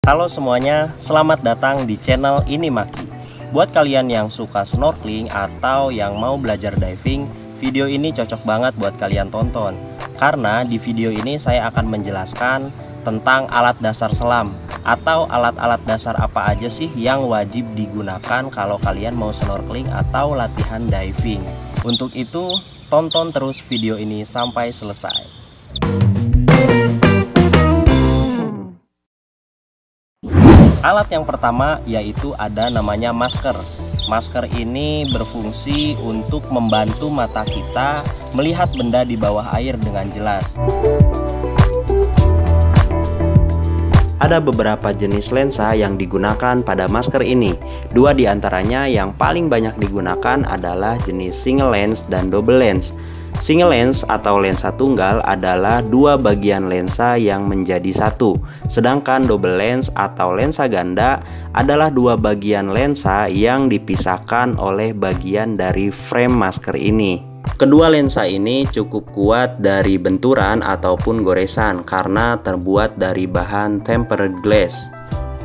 Halo semuanya, selamat datang di channel Ini Maki. Buat kalian yang suka snorkeling atau yang mau belajar diving, video ini cocok banget buat kalian tonton. Karena di video ini saya akan menjelaskan tentang alat dasar selam atau alat-alat dasar apa aja sih yang wajib digunakan kalau kalian mau snorkeling atau latihan diving. Untuk itu, tonton terus video ini sampai selesai. Alat yang pertama yaitu ada namanya masker. Masker ini berfungsi untuk membantu mata kita melihat benda di bawah air dengan jelas. Ada beberapa jenis lensa yang digunakan pada masker ini. Dua di antaranya yang paling banyak digunakan adalah jenis single lens dan double lens. Single lens atau lensa tunggal adalah dua bagian lensa yang menjadi satu. Sedangkan double lens atau lensa ganda adalah dua bagian lensa yang dipisahkan oleh bagian dari frame masker ini. Kedua lensa ini cukup kuat dari benturan ataupun goresan karena terbuat dari bahan tempered glass.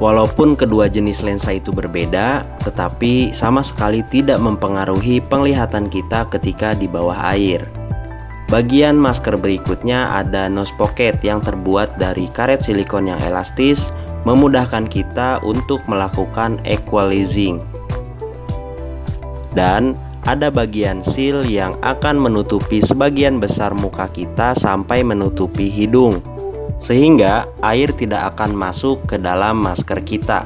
Walaupun kedua jenis lensa itu berbeda, tetapi sama sekali tidak mempengaruhi penglihatan kita ketika di bawah air. Bagian masker berikutnya ada nose pocket yang terbuat dari karet silikon yang elastis, memudahkan kita untuk melakukan equalizing. Dan ada bagian seal yang akan menutupi sebagian besar muka kita sampai menutupi hidung, sehingga air tidak akan masuk ke dalam masker kita.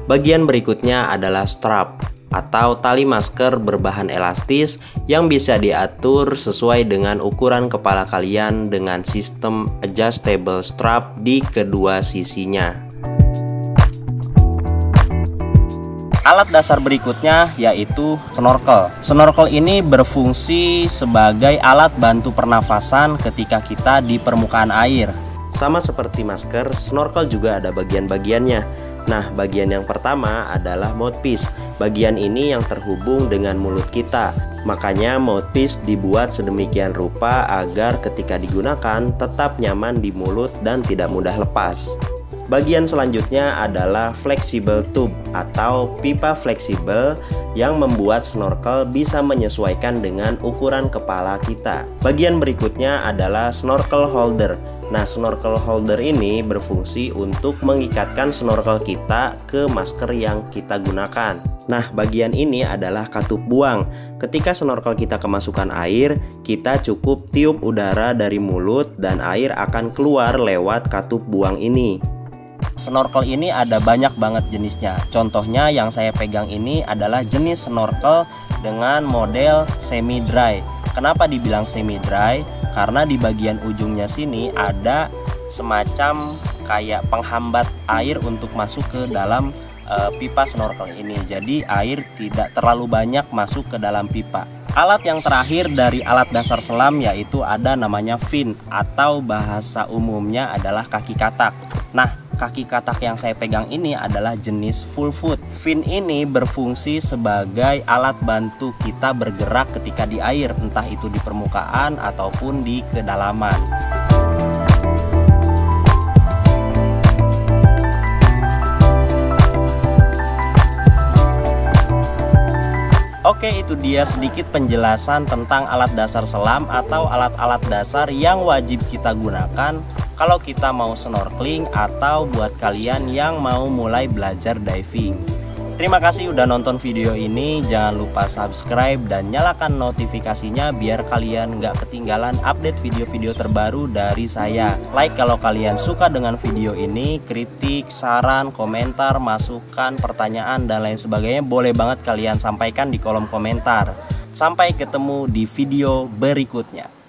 Bagian berikutnya adalah strap atau tali masker berbahan elastis yang bisa diatur sesuai dengan ukuran kepala kalian dengan sistem adjustable strap di kedua sisinya. Alat dasar berikutnya yaitu snorkel. Snorkel ini berfungsi sebagai alat bantu pernafasan ketika kita di permukaan air. Sama seperti masker, snorkel juga ada bagian-bagiannya. Nah, bagian yang pertama adalah mouthpiece. Bagian ini yang terhubung dengan mulut kita. Makanya mouthpiece dibuat sedemikian rupa agar ketika digunakan tetap nyaman di mulut dan tidak mudah lepas. Bagian selanjutnya adalah flexible tube atau pipa fleksibel yang membuat snorkel bisa menyesuaikan dengan ukuran kepala kita. Bagian berikutnya adalah snorkel holder. Nah, snorkel holder ini berfungsi untuk mengikatkan snorkel kita ke masker yang kita gunakan. Nah, bagian ini adalah katup buang. Ketika snorkel kita kemasukan air, kita cukup tiup udara dari mulut dan air akan keluar lewat katup buang ini. Snorkel ini ada banyak banget jenisnya. Contohnya yang saya pegang ini adalah jenis snorkel dengan model semi dry. Kenapa dibilang semi dry? Karena di bagian ujungnya sini ada semacam kayak penghambat air untuk masuk ke dalam pipa snorkel ini. Jadi air tidak terlalu banyak masuk ke dalam pipa. Alat yang terakhir dari alat dasar selam yaitu ada namanya fin atau bahasa umumnya adalah kaki katak. Nah, kaki katak yang saya pegang ini adalah jenis full foot. Fin ini berfungsi sebagai alat bantu kita bergerak ketika di air, entah itu di permukaan ataupun di kedalaman. Oke, itu dia sedikit penjelasan tentang alat dasar selam atau alat-alat dasar yang wajib kita gunakan kalau kita mau snorkeling atau buat kalian yang mau mulai belajar diving. Terima kasih udah nonton video ini. Jangan lupa subscribe dan nyalakan notifikasinya biar kalian nggak ketinggalan update video-video terbaru dari saya. Like kalau kalian suka dengan video ini. Kritik, saran, komentar, masukan, pertanyaan, dan lain sebagainya boleh banget kalian sampaikan di kolom komentar. Sampai ketemu di video berikutnya.